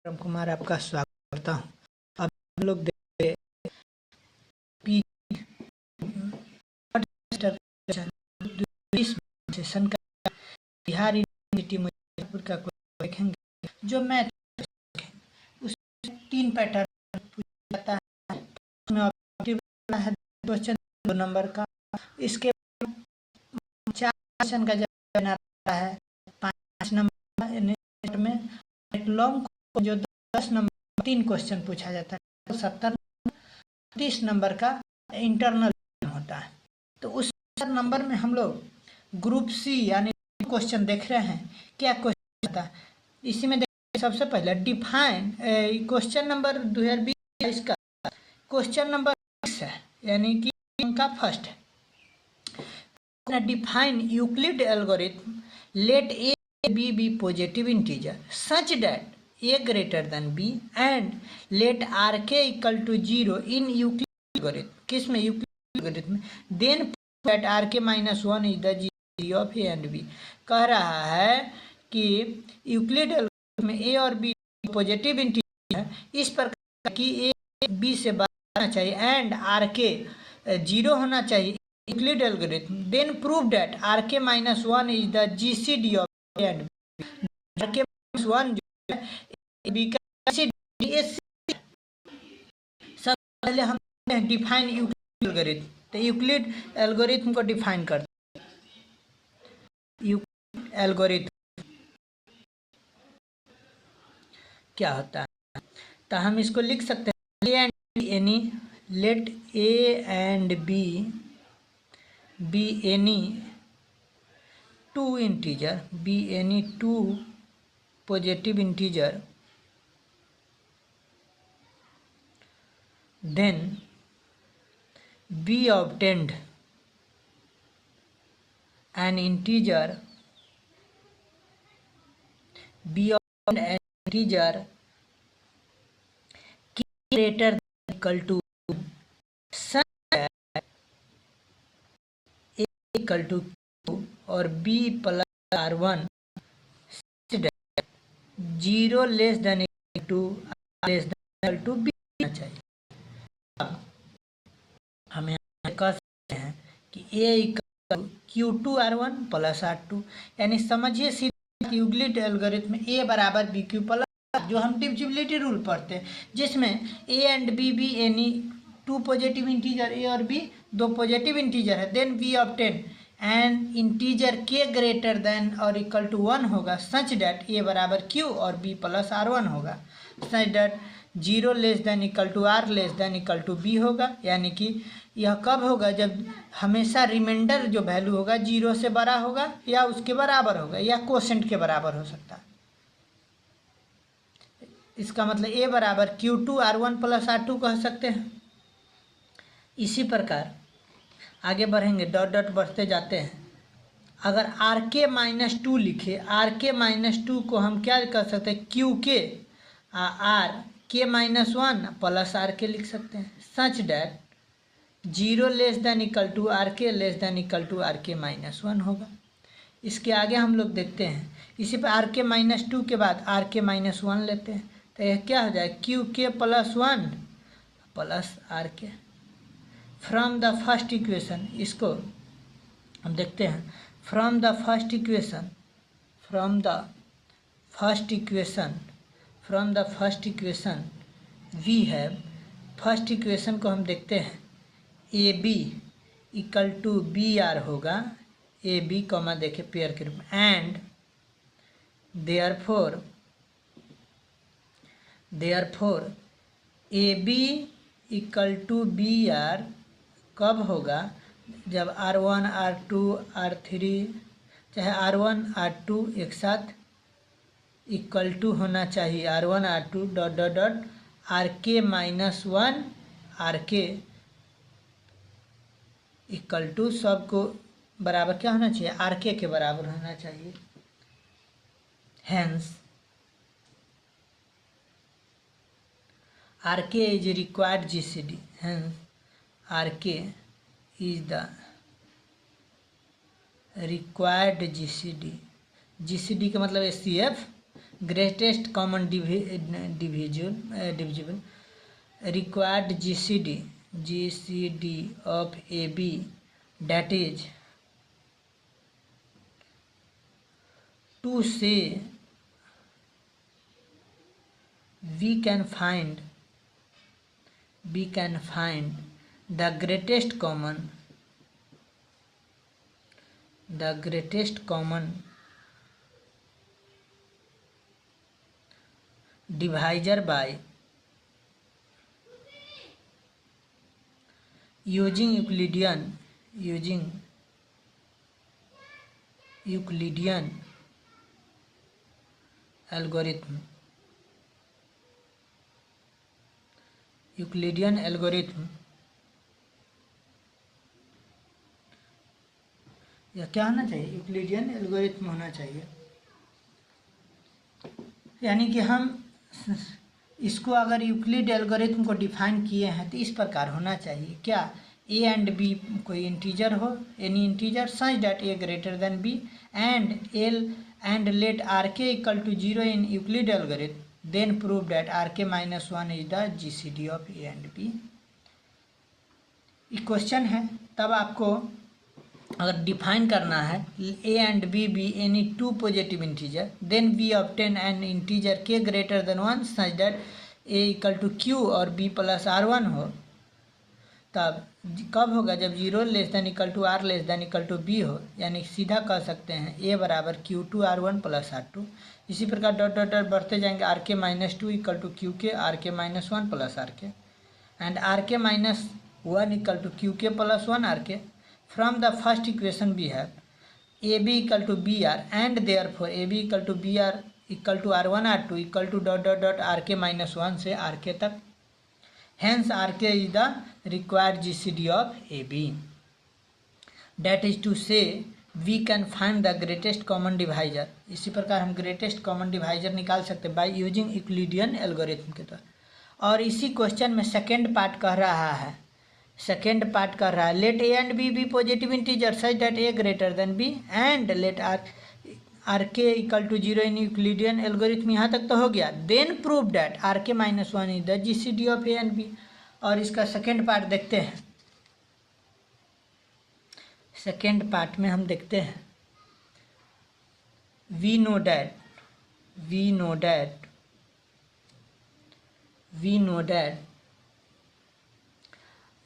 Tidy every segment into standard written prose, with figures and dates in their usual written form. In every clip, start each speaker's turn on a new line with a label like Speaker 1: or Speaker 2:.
Speaker 1: राम कुमार आपका स्वागत करता हूँ। अब हम लोग देखते पी सेशन का बिहार यूनिवर्सिटी मुजफ्फरपुर का क्वेश्चन देखेंगे जो मैथ उसमें 3 पैटर्न पूछा जाता है। उसमें ऑब्जेक्टिव है क्वेश्चन 2 नंबर का। इसके 4 क्वेश्चन का जवाब देना रहता है 5 नंबर में। एक लॉन्ग जो 10 नंबर 3 क्वेश्चन पूछा जाता है 70 30 नंबर का इंटरनल होता है। तो उस नंबर में हम लोग ग्रुप सी यानी क्वेश्चन देख रहे हैं। क्या क्वेश्चन आता है इसी में देखिए। सबसे पहले डिफाइन क्वेश्चन नंबर 2020 का क्वेश्चन नंबर 6 है यानी कि उनका फर्स्ट है। Define Euclid algorithm let a b B positive integer such that a greater than b and let rk equal to 0 in Euclid algorithm. किस में? यूक्लिड एल्गोरिथम में। then that rk minus 1 is the g of a and b. कह रहा है कि Euclid algorithm में a और b positive integer है इस प्रकार कि a b से बड़ा होना चाहिए एंड rk 0 होना चाहिए Euclid algorithm. then prove that rk minus 1 is the gcd of a and b. rk minus 1 सब पहले हम डिफाइन यूक्लिड एल्गोरिथम। तो यूक्लिड एल्गोरिथम को डिफाइन कर यूक्लिड एल्गोरिथम क्या होता है। तो हम इसको लिख सकते हैं a and any let A and B B any 2 integer b any 2 positive integer then b obtained an integer greater than equal to such that a equal to q और b plus r1 such that 0 less than equal to r less than equal to b होना चाहिए। हम यहाँ कह सकते हैं कि a equal q2r1 plus r2 यानी समझिए सीधे यूक्लिड एल्गोरिथम में a बराबर बी क्यू प्लस जो हम डिविजिबिलिटी रूल पढ़ते हैं जिसमें a एंड b भी एनी 2 पॉजिटिव इंटीजर a और b 2 पॉजिटिव इंटीजर है। Then we obtain an integer k greater than और इक्वल टू 1 होगा सच डैट a बराबर q और b प्लस r1 होगा such that 0 less than equal to r less than equal to b होगा। यानी कि यह कब होगा? जब हमेशा रिमाइंडर जो वैल्यू होगा 0 से बड़ा होगा या उसके बराबर होगा या कोसेंट के बराबर हो सकता है। इसका मतलब a बराबर q2r1 प्लस r2 कह सकते हैं। इसी प्रकार आगे बढ़ेंगे डॉट डॉट बढ़ते जाते हैं। अगर rk माइनस 2 लिखे rk माइनस 2 को हम क्या कर सकते हैं qk r k minus 1 plus are K लिख सकते हैं such that 0 less than equal to R K less than equal to R K minus 1 होगा। इसके आगे हम लोग देखते हैं इसी पर आर के माइनस 2 के बाद आर के माइनस 1 लेते हैं तो यह क्या हो जाए q k plus 1 plus are k from the first equation. इसको हम देखते हैं from the first equation we have first equation को हम देखते हैं a b equal to b r होगा ए बी कॉमा देखे पेयर के रूप में and therefore a b equal to b r कब होगा? जब R1 R2 R3 चाहे R1 R2 एक साथ इक्वल टू होना चाहिए R1 R2 dot dot dot are K minus 1 are K equal to सबको बराबर क्या होना चाहिए आर के बराबर होना चाहिए। Hence r k is required GCD hence r k is the required GCD का मतलब SCF greatest common divisible required GCD of AB, that is to say we can find the greatest common divisor by using Euclidean algorithm. या क्या होना चाहिए? Euclidean algorithm होना चाहिए। यानी कि हम इसको अगर यूक्लिड एल्गोरिथम को डिफाइन किए हैं तो इस प्रकार होना चाहिए, क्या? ए एंड बी कोई इंटीजर हो, any integer such that A greater than B and let R K equal to 0 in Euclid algorithm, then prove that are के -1 is the GCD of A and B. Question है, तब आपको अगर define करना है A and B B any two positive integer, then we obtain an integer K greater than 1 such that A equal to q और b plus R1 हो। तब कब होगा? जब 0 less than equal to r less than equal to b हो, यानी सीधा कह सकते हैं ए बराबर Q2 R1 प्लस R2। इसी प्रकार डॉट डॉट डॉट बढ़ते जाएंगे, आर के -2 इक्वल टू क्यू के आर के -1 प्लस आर के एंड आर के -1 equal to Q k plus 1 are के। From the first equation we have AB equal to BR and therefore AB equal to BR equal to R1 R2 equal to dot dot dot RK -1 से RK तक। Hence RK is the required GCD of AB. That is to say we can find the greatest common divisor। इसी प्रकार हम greatest common divisor निकाल सकते हैं by using Euclidean algorithm के द्वारा। और इसी क्वेश्चन में सेकेंड पार्ट कह रहा है let A and B B positive integer such that A greater than B and let R K equal to 0 in Euclidean algorithm. यहाँ तक तो हो गया। देन प्रूव दैट आर के -1 is the GCD of A and b. और इसका second part देखते हैं। सेकेंड पार्ट में हम देखते हैं वी नो दैट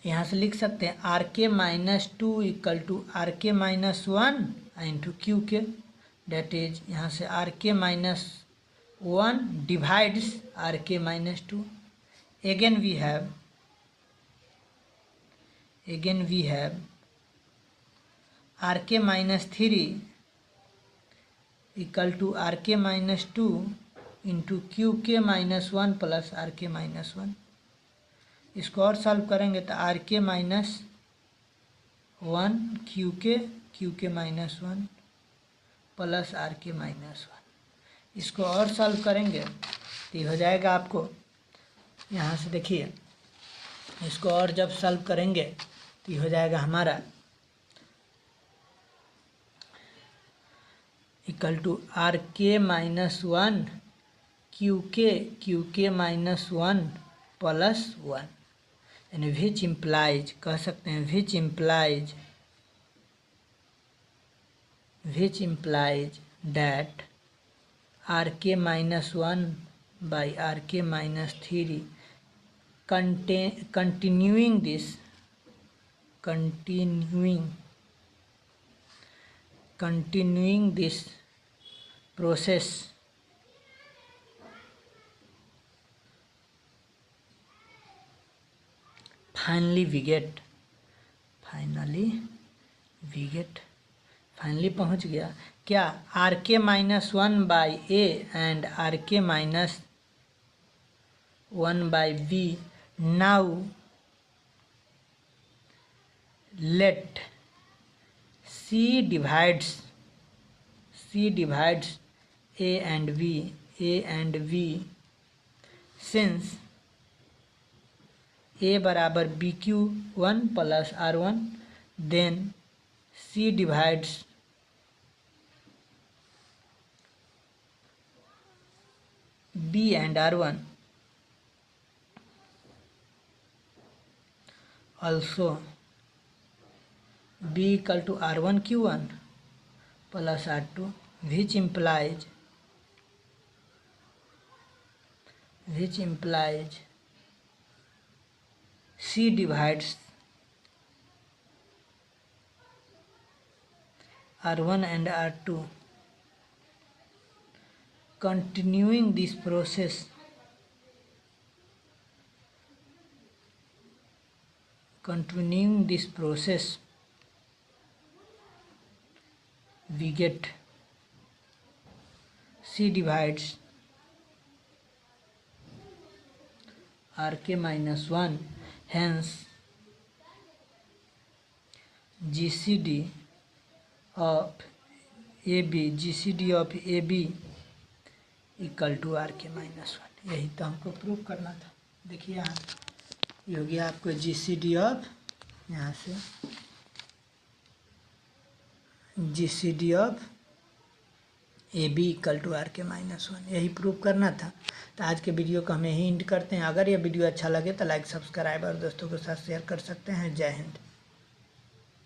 Speaker 1: यहाँ से लिख सकते हैं आर के -2 इक्वल टू आर के -1 इंटू क्यू के, डेट इज यहाँ से आर के -1 डिवाइड्स आर के -2। अगेन वी हैव आर के -3 इक्वल टू आर के -2 इंटू क्यू के -1 प्लस आर के -1। इसको और सॉल्व करेंगे तो आर के -1 क्यू के -1 प्लस आर के -1। इसको और सॉल्व करेंगे तो ये हो जाएगा आपको, यहाँ से देखिए, इसको और जब सॉल्व करेंगे तो ये हो जाएगा हमारा इक्वल टू आर के -1 क्यू के -1 प्लस 1, यानी विच इम्प्लाइज कह सकते हैं विच इम्प्लाइज दैट आर के -1 बाई आर के -3 continuing this process finally पहुंच गया क्या? आर के -1 बाई ए एंड आर के -1 by b. Now let C divides A and B since A बराबर BQ1 plus R1, then C divides B and R1 also B equal to R1 Q1 plus R2, which implies C divides R1 and R2. Continuing this process, we get C divides Rk minus 1, hence GCD of AB equal to Rk minus 1। यही तो हमको prove करना था। देखिए यहाँ ये हो गया आपको GCD ऑफ, यहाँ से GCD of AB equal to Rk minus 1, यही प्रूव करना था। तो आज के वीडियो को हम यही एंड करते हैं। अगर ये वीडियो अच्छा लगे तो लाइक सब्सक्राइब और दोस्तों के साथ शेयर कर सकते हैं। जय हिंद।